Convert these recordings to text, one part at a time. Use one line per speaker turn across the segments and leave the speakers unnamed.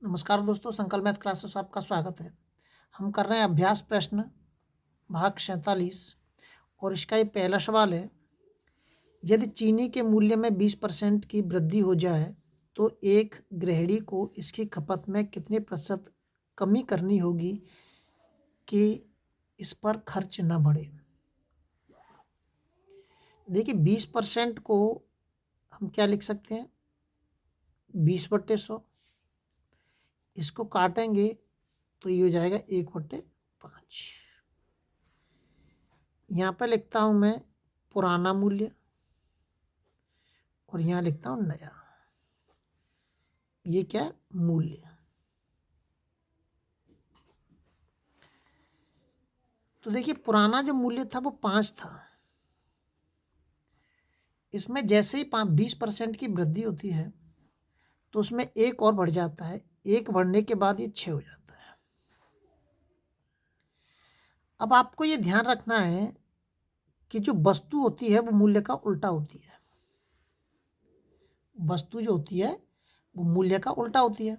नमस्कार दोस्तों, संकल्प मैथ क्लासेस आपका स्वागत है। हम कर रहे हैं अभ्यास प्रश्न भाग 47 और इसका ये पहला सवाल है। यदि चीनी के मूल्य में 20% की वृद्धि हो जाए तो एक गृहिणी को इसकी खपत में कितने प्रतिशत कमी करनी होगी कि इस पर खर्च न बढ़े। देखिए 20% को हम क्या लिख सकते हैं, 20/100। इसको काटेंगे तो ये हो जाएगा 1/5। यहाँ पे लिखता हूँ मैं पुराना मूल्य और यहाँ लिखता हूँ नया। ये क्या है, मूल्य। तो देखिए पुराना जो मूल्य था वो 5 था। इसमें जैसे ही 20% की वृद्धि होती है तो उसमें एक और बढ़ जाता है। एक बढ़ने के बाद ये 6 हो जाता है। अब आपको ये ध्यान रखना है कि जो वस्तु होती है वो मूल्य का उल्टा होती है। वस्तु जो होती है वो मूल्य का उल्टा होती है।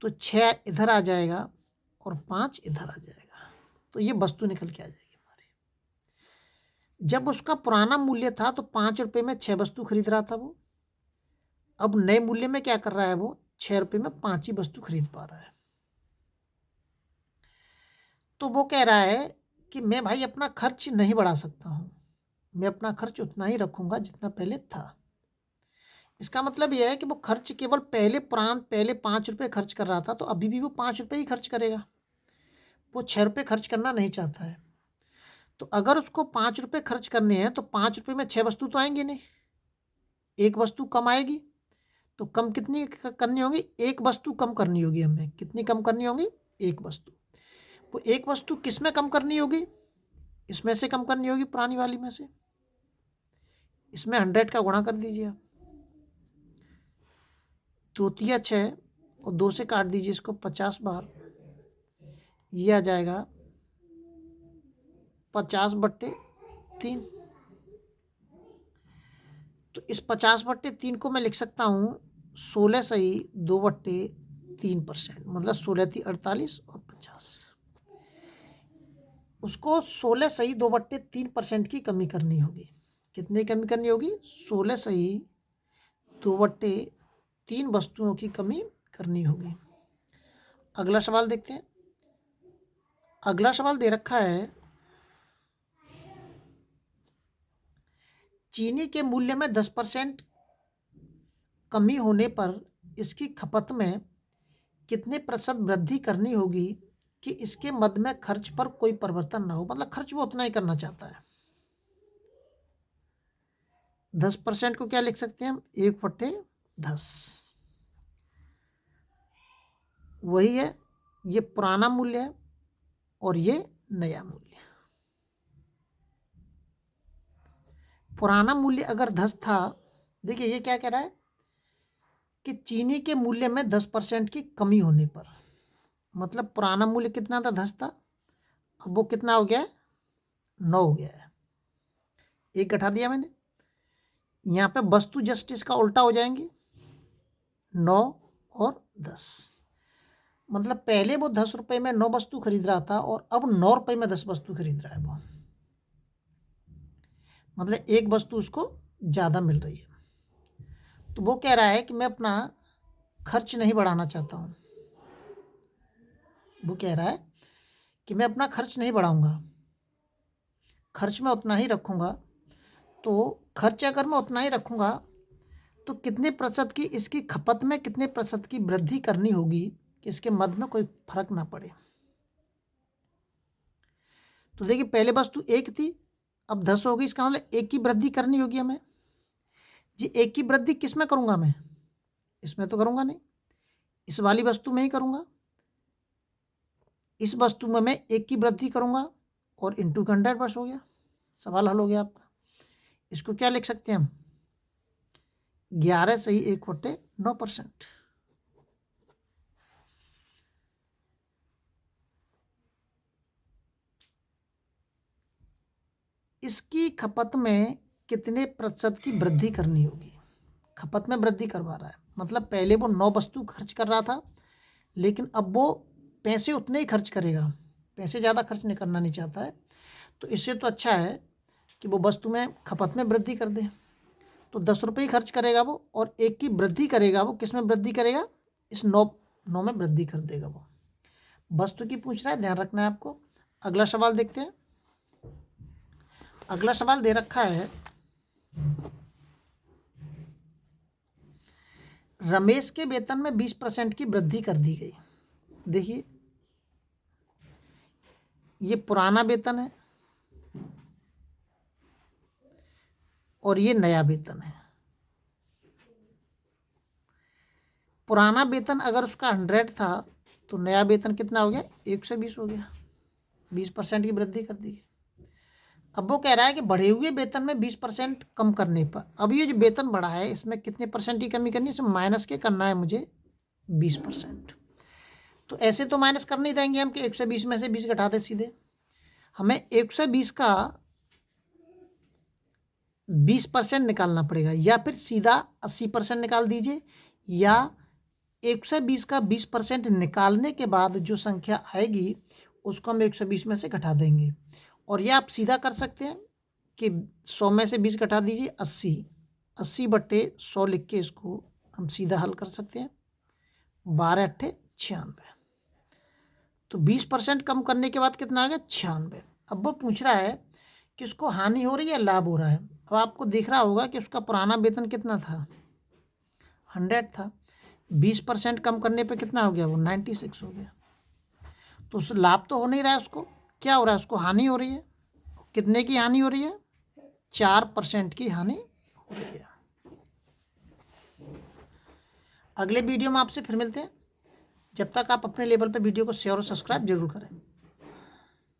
तो 6 इधर आ जाएगा और 5 इधर आ जाएगा, तो ये वस्तु निकल के आ जाएगी हमारी। जब उसका पुराना मूल्य था तो 5 रुपये में 6 वस्तु खरीद रहा था वो। अब नए मूल्य में क्या कर रहा है, वो 6 रुपये में 5 ही वस्तु खरीद पा रहा है। तो वो कह रहा है कि मैं भाई अपना खर्च नहीं बढ़ा सकता हूँ, मैं अपना खर्च उतना ही रखूँगा जितना पहले था। इसका मतलब यह है कि वो खर्च केवल पहले 5 रुपये खर्च कर रहा था, तो अभी भी वो 5 रुपये ही खर्च करेगा। वो 6 रुपये खर्च करना नहीं चाहता है। तो अगर उसको 5 रुपये खर्च करने हैं तो 5 रुपये में 6 वस्तु तो आएंगे नहीं, एक वस्तु कम आएगी। तो कम कितनी करनी होगी, एक वस्तु कम करनी होगी हमें। कितनी कम करनी होगी, एक वस्तु। वो एक वस्तु किस में कम करनी होगी, इसमें से कम करनी होगी, पुरानी वाली में से। इसमें 100 का गुणा कर दीजिए आप, 2 6 और 2 से काट दीजिए इसको 50 बार। ये आ जाएगा 50/3। तो इस 50/3 को मैं लिख सकता हूँ 16 सही 2/3%, मतलब 16×3 = 48 और 50। उसको 16 सही 2/3% की कमी करनी होगी। कितनी कमी करनी होगी, 16 सही 2/3 वस्तुओं की कमी करनी होगी। अगला सवाल देखते हैं। अगला सवाल दे रखा है, चीनी के मूल्य में 10% कमी होने पर इसकी खपत में कितने प्रतिशत वृद्धि करनी होगी कि इसके मद में खर्च पर कोई परिवर्तन ना हो। मतलब खर्च वो उतना ही करना चाहता है। 10% को क्या लिख सकते हैं हम, 1/10। वही है, ये पुराना मूल्य है और ये नया मूल्य। पुराना मूल्य अगर 10 था, देखिए ये क्या कह रहा है कि चीनी के मूल्य में 10% की कमी होने पर, मतलब पुराना मूल्य कितना था, 10 था। अब वो कितना हो गया है, 9 हो गया है। एक घटा दिया मैंने। यहाँ पे वस्तु जस्ट इसका उल्टा हो जाएंगे, 9 और 10। मतलब पहले वो 10 रुपये में 9 वस्तु खरीद रहा था और अब 9 रुपये में 10 वस्तु खरीद रहा है वो। मतलब एक वस्तु उसको ज़्यादा मिल रही है। तो वो कह रहा है कि मैं अपना खर्च नहीं बढ़ाना चाहता हूँ। वो कह रहा है कि मैं अपना खर्च नहीं बढ़ाऊंगा, खर्च मैं उतना ही रखूँगा। तो खर्च अगर मैं उतना ही रखूँगा तो कितने प्रतिशत की इसकी खपत में कितने प्रतिशत की वृद्धि करनी होगी कि इसके मद में कोई फर्क ना पड़े। तो देखिए पहले वस्तु 1 थी, अब 10 हो गई। इसका मतलब 1 की वृद्धि करनी होगी हमें जी। 1 की वृद्धि किस में करूँगा मैं, इसमें तो करूँगा नहीं, इस वाली वस्तु में ही करूँगा। इस वस्तु में मैं 1 की वृद्धि करूँगा और इंटू 100 बस हो गया, सवाल हल हो गया आपका। इसको क्या लिख सकते हैं हम, 11 सही 1/9%। इसकी खपत में कितने प्रतिशत की वृद्धि करनी होगी। खपत में वृद्धि करवा रहा है, मतलब पहले वो 9 वस्तु खर्च कर रहा था, लेकिन अब वो पैसे उतने ही खर्च करेगा, पैसे ज़्यादा खर्च नहीं करना नहीं चाहता है। तो इससे तो अच्छा है कि वो वस्तु में खपत में वृद्धि कर दे। तो 10 रुपये ही खर्च करेगा वो, और 1 की वृद्धि करेगा वो। किस में वृद्धि करेगा? इस 9 में वृद्धि कर देगा वो। वस्तु की पूछ रहा है, ध्यान रखना है आपको। अगला सवाल देखते हैं। अगला सवाल दे रखा है, रमेश के वेतन में 20% की वृद्धि कर दी गई। देखिए, ये पुराना वेतन है और ये नया वेतन है। पुराना वेतन अगर उसका 100 था तो नया वेतन कितना हो गया? 120 हो गया। 20% की वृद्धि कर दी। अब वो कह रहा है कि बढ़े हुए वेतन में 20% कम करने पर, अब ये जो वेतन बढ़ा है इसमें कितने परसेंट की कमी करनी है? इसमें माइनस के करना है मुझे 20%। तो ऐसे तो माइनस कर नहीं देंगे हम कि 120 में से 20 घटा दे सीधे। हमें 120 का 20% निकालना पड़ेगा, या फिर सीधा 80% निकाल दीजिए, या 120 का 20% निकालने के बाद जो संख्या आएगी उसको हम 120 में से घटा देंगे। और यह आप सीधा कर सकते हैं कि 100 में से 20 घटा दीजिए, 80/100 लिख के इसको हम सीधा हल कर सकते हैं। 12×8 = 96। तो 20% कम करने के बाद कितना आ गया? 96। अब वो पूछ रहा है कि उसको हानि हो रही है, लाभ हो रहा है। अब आपको दिख रहा होगा कि उसका पुराना वेतन कितना था? 100 था। 20% कम करने पे कितना हो गया? वो 96 हो गया। तो उस लाभ तो हो नहीं रहा है, उसको क्या हो रहा है? उसको हानि हो रही है। कितने की हानि हो रही है? 4% की हानि हो रही है। अगले वीडियो में आपसे फिर मिलते हैं। जब तक आप अपने लेवल पे वीडियो को शेयर और सब्सक्राइब जरूर करें।